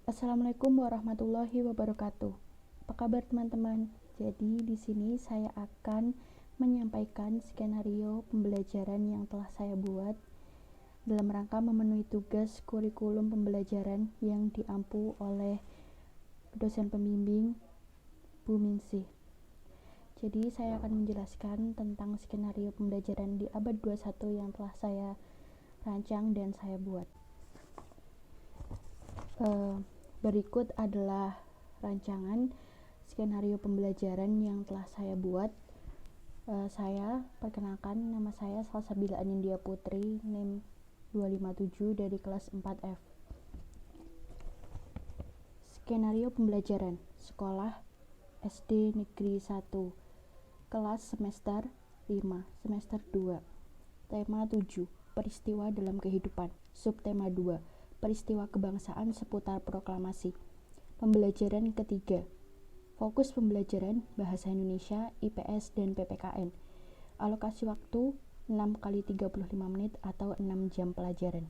Assalamualaikum warahmatullahi wabarakatuh. Apa kabar teman-teman? Jadi di sini saya akan menyampaikan skenario pembelajaran yang telah saya buat dalam rangka memenuhi tugas kurikulum pembelajaran yang diampu oleh dosen pembimbing Bu Minsih. Jadi saya akan menjelaskan tentang skenario pembelajaran di abad 21 yang telah saya rancang dan saya buat. Berikut adalah rancangan skenario pembelajaran yang telah saya buat. Saya perkenalkan, nama saya Salsabila Anindya Putri, NIM 257 dari kelas 4F. Skenario pembelajaran sekolah SD Negeri 1, kelas semester 5, semester 2. Tema 7, peristiwa dalam kehidupan. Subtema 2, peristiwa kebangsaan seputar proklamasi. Pembelajaran ketiga, fokus pembelajaran bahasa Indonesia, IPS, dan PPKN. Alokasi waktu 6 kali 35 menit atau 6 jam pelajaran.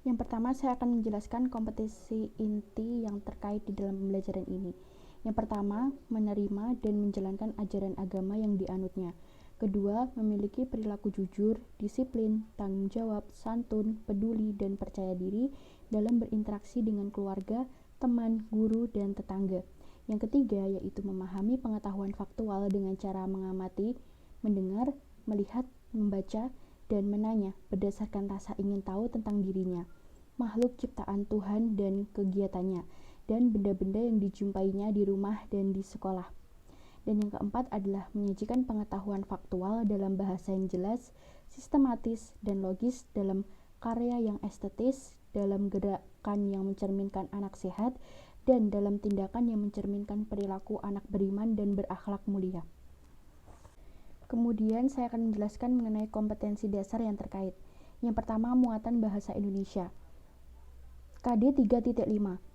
Yang pertama, saya akan menjelaskan kompetensi inti yang terkait di dalam pembelajaran ini. Yang pertama, menerima dan menjalankan ajaran agama yang dianutnya. Kedua, memiliki perilaku jujur, disiplin, tanggung jawab, santun, peduli, dan percaya diri dalam berinteraksi dengan keluarga, teman, guru, dan tetangga. Yang ketiga, yaitu memahami pengetahuan faktual dengan cara mengamati, mendengar, melihat, membaca, dan menanya berdasarkan rasa ingin tahu tentang dirinya, makhluk ciptaan Tuhan dan kegiatannya, dan benda-benda yang dijumpainya di rumah dan di sekolah. Dan yang keempat adalah menyajikan pengetahuan faktual dalam bahasa yang jelas, sistematis, dan logis dalam karya yang estetis, dalam gerakan yang mencerminkan anak sehat, dan dalam tindakan yang mencerminkan perilaku anak beriman dan berakhlak mulia. Kemudian saya akan menjelaskan mengenai kompetensi dasar yang terkait. Yang pertama, muatan bahasa Indonesia. KD 3.5,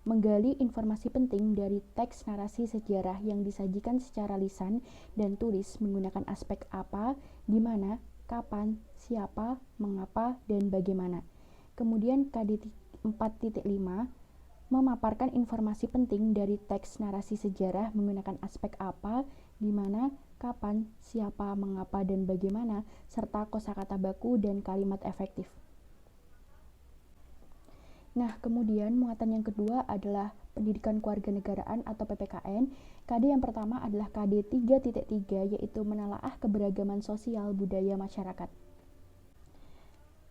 menggali informasi penting dari teks narasi sejarah yang disajikan secara lisan dan tulis menggunakan aspek apa, di mana, kapan, siapa, mengapa, dan bagaimana. Kemudian KD 4.5, memaparkan informasi penting dari teks narasi sejarah menggunakan aspek apa, di mana, kapan, siapa, mengapa, dan bagaimana, serta kosakata baku dan kalimat efektif. Nah, kemudian muatan yang kedua adalah pendidikan kewarganegaraan atau PPKN. KD yang pertama adalah KD 3.3, yaitu menelaah keberagaman sosial budaya masyarakat.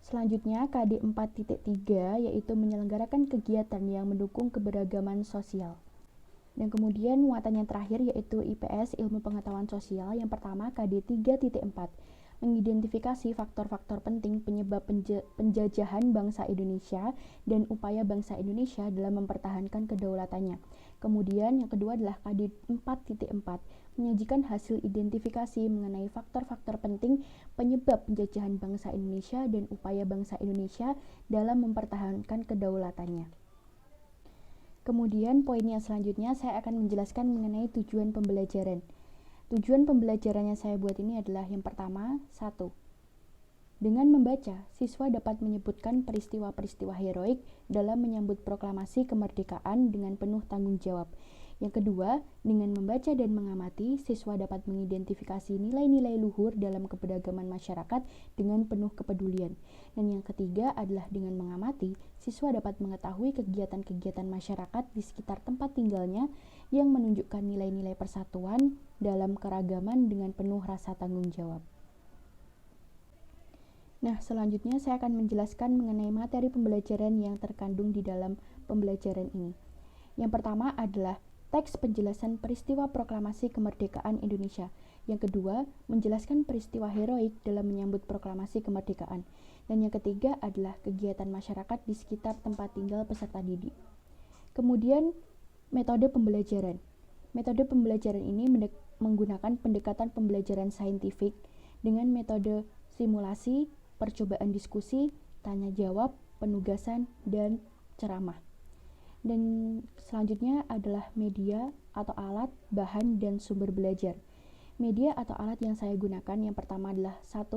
Selanjutnya KD 4.3, yaitu menyelenggarakan kegiatan yang mendukung keberagaman sosial. Dan kemudian muatan yang terakhir yaitu IPS, ilmu pengetahuan sosial. Yang pertama KD 3.4, mengidentifikasi faktor-faktor penting penyebab penjajahan bangsa Indonesia dan upaya bangsa Indonesia dalam mempertahankan kedaulatannya. Kemudian yang kedua adalah KD 4.4, menyajikan hasil identifikasi mengenai faktor-faktor penting penyebab penjajahan bangsa Indonesia dan upaya bangsa Indonesia dalam mempertahankan kedaulatannya. Kemudian poin yang selanjutnya saya akan menjelaskan mengenai tujuan pembelajaran. Tujuan pembelajaran yang saya buat ini adalah yang pertama, 1. Dengan membaca, siswa dapat menyebutkan peristiwa-peristiwa heroik dalam menyambut proklamasi kemerdekaan dengan penuh tanggung jawab. Yang kedua, dengan membaca dan mengamati, siswa dapat mengidentifikasi nilai-nilai luhur dalam keberagaman masyarakat dengan penuh kepedulian. Dan yang ketiga adalah dengan mengamati, siswa dapat mengetahui kegiatan-kegiatan masyarakat di sekitar tempat tinggalnya yang menunjukkan nilai-nilai persatuan dalam keragaman dengan penuh rasa tanggung jawab. Nah, selanjutnya saya akan menjelaskan mengenai materi pembelajaran yang terkandung di dalam pembelajaran ini. Yang pertama adalah teks penjelasan peristiwa proklamasi kemerdekaan Indonesia. Yang kedua, menjelaskan peristiwa heroik dalam menyambut proklamasi kemerdekaan. Dan yang ketiga adalah kegiatan masyarakat di sekitar tempat tinggal peserta didik. Kemudian, metode pembelajaran. Metode pembelajaran ini menggunakan pendekatan pembelajaran saintifik dengan metode simulasi, percobaan diskusi, tanya jawab, penugasan, dan ceramah. Dan selanjutnya adalah media atau alat, bahan, dan sumber belajar. Media atau alat yang saya gunakan yang pertama adalah 1.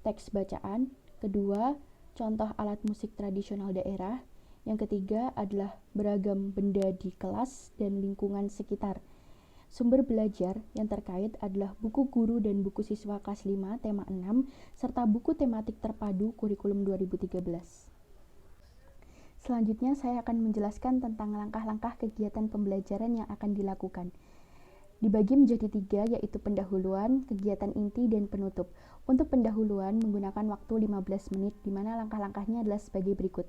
Teks bacaan. Kedua, contoh alat musik tradisional daerah. Yang ketiga adalah beragam benda di kelas dan lingkungan sekitar. Sumber belajar yang terkait adalah buku guru dan buku siswa kelas 5 tema 6 serta buku tematik terpadu kurikulum 2013. Selanjutnya saya akan menjelaskan tentang langkah-langkah kegiatan pembelajaran yang akan dilakukan. Dibagi menjadi 3, yaitu pendahuluan, kegiatan inti, dan penutup. Untuk pendahuluan menggunakan waktu 15 menit, di mana langkah-langkahnya adalah sebagai berikut.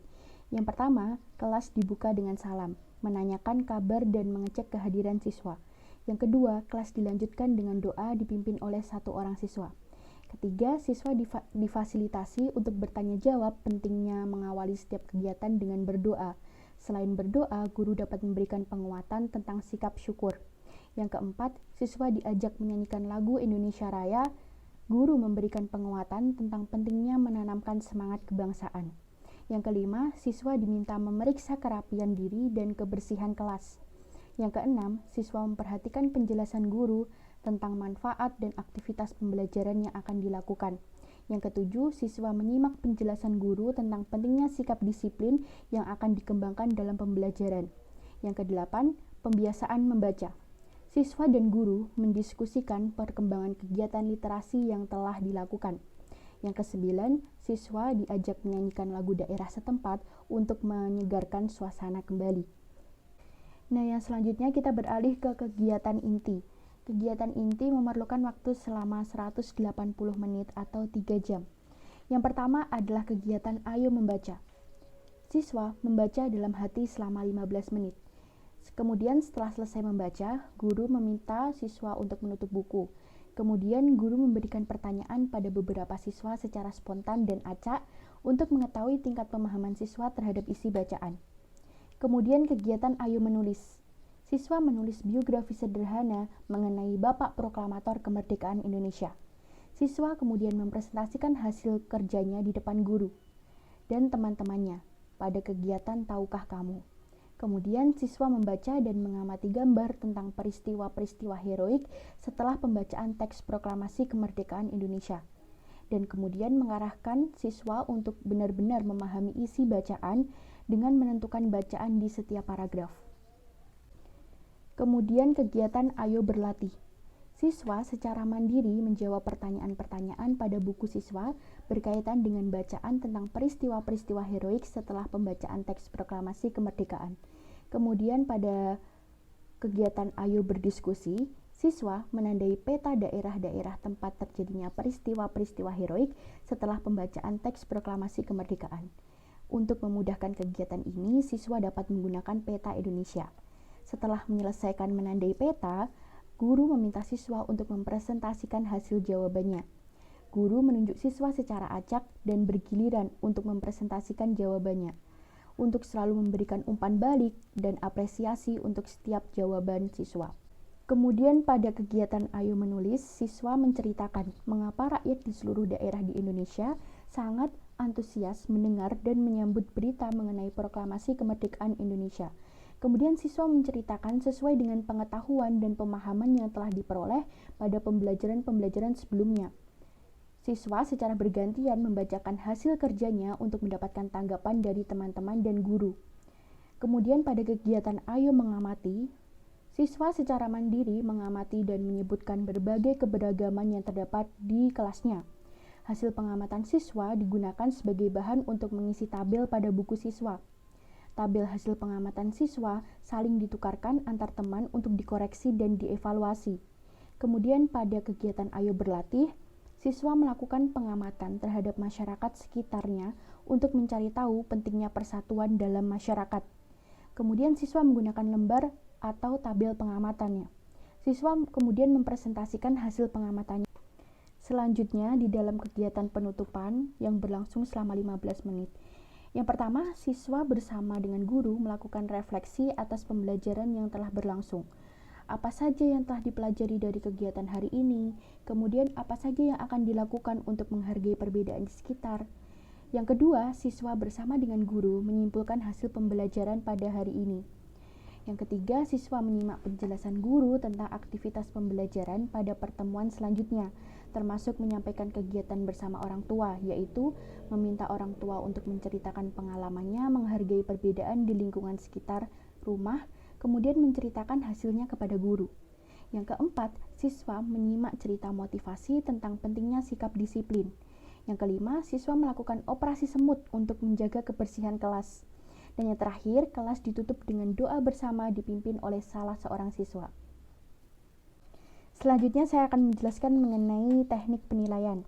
Yang pertama, kelas dibuka dengan salam, menanyakan kabar dan mengecek kehadiran siswa. Yang kedua, kelas dilanjutkan dengan doa dipimpin oleh 1 orang siswa. Ketiga, siswa difasilitasi untuk bertanya jawab, pentingnya mengawali setiap kegiatan dengan berdoa. Selain berdoa, guru dapat memberikan penguatan tentang sikap syukur. Yang keempat, siswa diajak menyanyikan lagu Indonesia Raya. Guru memberikan penguatan tentang pentingnya menanamkan semangat kebangsaan. Yang kelima, siswa diminta memeriksa kerapian diri dan kebersihan kelas. Yang keenam, siswa memperhatikan penjelasan guru tentang manfaat dan aktivitas pembelajaran yang akan dilakukan. Yang ketujuh, siswa menyimak penjelasan guru tentang pentingnya sikap disiplin yang akan dikembangkan dalam pembelajaran. Yang kedelapan, pembiasaan membaca. Siswa dan guru mendiskusikan perkembangan kegiatan literasi yang telah dilakukan. Yang kesembilan, siswa diajak menyanyikan lagu daerah setempat untuk menyegarkan suasana kembali. Nah, yang selanjutnya kita beralih ke kegiatan inti. Kegiatan inti memerlukan waktu selama 180 menit atau 3 jam. Yang pertama adalah kegiatan Ayo Membaca. Siswa membaca dalam hati selama 15 menit. Kemudian setelah selesai membaca, guru meminta siswa untuk menutup buku. Kemudian guru memberikan pertanyaan pada beberapa siswa secara spontan dan acak untuk mengetahui tingkat pemahaman siswa terhadap isi bacaan. Kemudian kegiatan Ayo Menulis. Siswa menulis biografi sederhana mengenai Bapak Proklamator Kemerdekaan Indonesia. Siswa kemudian mempresentasikan hasil kerjanya di depan guru dan teman-temannya pada kegiatan Tahukah Kamu. Kemudian siswa membaca dan mengamati gambar tentang peristiwa-peristiwa heroik setelah pembacaan teks proklamasi kemerdekaan Indonesia. Dan kemudian mengarahkan siswa untuk benar-benar memahami isi bacaan dengan menentukan bacaan di setiap paragraf. Kemudian kegiatan Ayo Berlatih. Siswa secara mandiri menjawab pertanyaan-pertanyaan pada buku siswa berkaitan dengan bacaan tentang peristiwa-peristiwa heroik setelah pembacaan teks proklamasi kemerdekaan. Kemudian pada kegiatan Ayo Berdiskusi, siswa menandai peta daerah-daerah tempat terjadinya peristiwa-peristiwa heroik setelah pembacaan teks proklamasi kemerdekaan. Untuk memudahkan kegiatan ini, siswa dapat menggunakan peta Indonesia. Setelah menyelesaikan menandai peta, guru meminta siswa untuk mempresentasikan hasil jawabannya. Guru menunjuk siswa secara acak dan bergiliran untuk mempresentasikan jawabannya, untuk selalu memberikan umpan balik dan apresiasi untuk setiap jawaban siswa. Kemudian pada kegiatan Ayo Menulis, siswa menceritakan mengapa rakyat di seluruh daerah di Indonesia sangat antusias mendengar dan menyambut berita mengenai proklamasi kemerdekaan Indonesia. Kemudian siswa menceritakan sesuai dengan pengetahuan dan pemahaman yang telah diperoleh pada pembelajaran-pembelajaran sebelumnya. Siswa secara bergantian membacakan hasil kerjanya untuk mendapatkan tanggapan dari teman-teman dan guru. Kemudian pada kegiatan Ayo Mengamati, siswa secara mandiri mengamati dan menyebutkan berbagai keberagaman yang terdapat di kelasnya. Hasil pengamatan siswa digunakan sebagai bahan untuk mengisi tabel pada buku siswa. Tabel hasil pengamatan siswa saling ditukarkan antar teman untuk dikoreksi dan dievaluasi. Kemudian pada kegiatan Ayo Berlatih, siswa melakukan pengamatan terhadap masyarakat sekitarnya untuk mencari tahu pentingnya persatuan dalam masyarakat. Kemudian siswa menggunakan lembar atau tabel pengamatannya. Siswa kemudian mempresentasikan hasil pengamatannya. Selanjutnya, di dalam kegiatan penutupan yang berlangsung selama 15 menit. Yang pertama, siswa bersama dengan guru melakukan refleksi atas pembelajaran yang telah berlangsung. Apa saja yang telah dipelajari dari kegiatan hari ini, kemudian apa saja yang akan dilakukan untuk menghargai perbedaan di sekitar. Yang kedua, siswa bersama dengan guru menyimpulkan hasil pembelajaran pada hari ini. Yang ketiga, siswa menyimak penjelasan guru tentang aktivitas pembelajaran pada pertemuan selanjutnya, termasuk menyampaikan kegiatan bersama orang tua, yaitu meminta orang tua untuk menceritakan pengalamannya, menghargai perbedaan di lingkungan sekitar rumah, kemudian menceritakan hasilnya kepada guru. Yang keempat, siswa menyimak cerita motivasi tentang pentingnya sikap disiplin. Yang kelima, siswa melakukan operasi semut untuk menjaga kebersihan kelas. Dan yang terakhir, kelas ditutup dengan doa bersama dipimpin oleh salah seorang siswa. Selanjutnya saya akan menjelaskan mengenai teknik penilaian.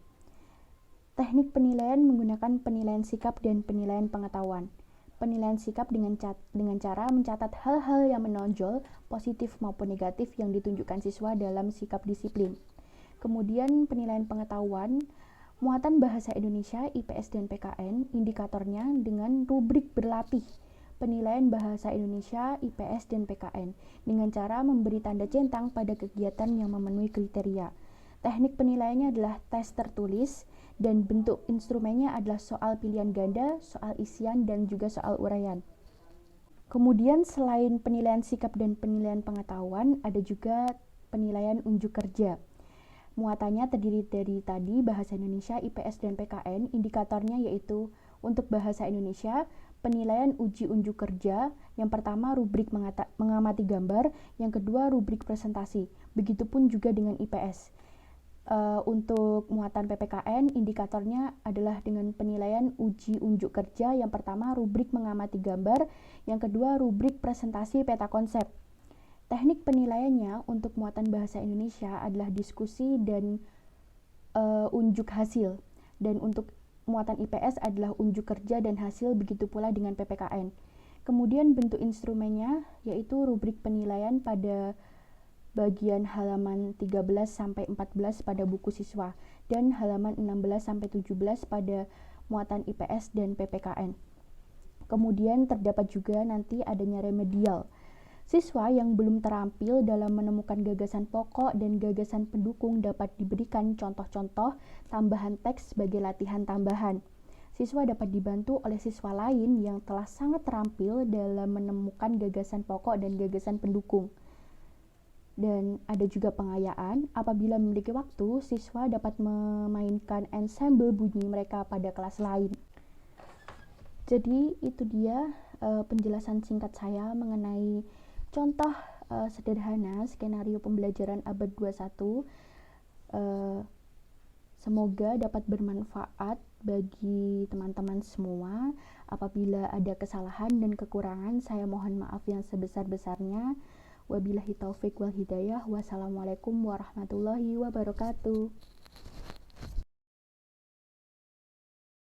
Teknik penilaian menggunakan penilaian sikap dan penilaian pengetahuan. Penilaian sikap dengan cara mencatat hal-hal yang menonjol, positif maupun negatif yang ditunjukkan siswa dalam sikap disiplin. Kemudian penilaian pengetahuan, muatan bahasa Indonesia, IPS dan PKN, indikatornya dengan rubrik berlatih. Penilaian bahasa Indonesia, IPS dan PKN dengan cara memberi tanda centang pada kegiatan yang memenuhi kriteria. Teknik penilaiannya adalah tes tertulis dan bentuk instrumennya adalah soal pilihan ganda, soal isian, dan juga soal uraian. Kemudian selain penilaian sikap dan penilaian pengetahuan, ada juga penilaian unjuk kerja. Muatannya terdiri dari tadi bahasa Indonesia, IPS, dan PKN. Indikatornya yaitu untuk bahasa Indonesia, penilaian uji unjuk kerja. Yang pertama rubrik mengamati gambar, yang kedua rubrik presentasi. Begitupun juga dengan IPS. Untuk muatan PPKN, indikatornya adalah dengan penilaian uji unjuk kerja. Yang pertama rubrik mengamati gambar, yang kedua rubrik presentasi peta konsep. Teknik penilaiannya untuk muatan bahasa Indonesia adalah diskusi dan unjuk hasil. Dan untuk muatan IPS adalah unjuk kerja dan hasil, begitu pula dengan PPKN. Kemudian bentuk instrumennya yaitu rubrik penilaian pada bagian halaman 13 sampai 14 pada buku siswa dan halaman 16 sampai 17 pada muatan IPS dan PPKN. Kemudian terdapat juga nanti adanya remedial. Siswa yang belum terampil dalam menemukan gagasan pokok dan gagasan pendukung dapat diberikan contoh-contoh tambahan teks sebagai latihan tambahan. Siswa dapat dibantu oleh siswa lain yang telah sangat terampil dalam menemukan gagasan pokok dan gagasan pendukung. Dan ada juga pengayaan, apabila memiliki waktu, siswa dapat memainkan ensemble bunyi mereka pada kelas lain. Jadi itu dia penjelasan singkat saya mengenai contoh sederhana skenario pembelajaran abad 21. Semoga dapat bermanfaat bagi teman-teman semua. Apabila ada kesalahan dan kekurangan, saya mohon maaf yang sebesar-besarnya. Wabillahi taufik wal hidayah. Wassalamualaikum warahmatullahi wabarakatuh.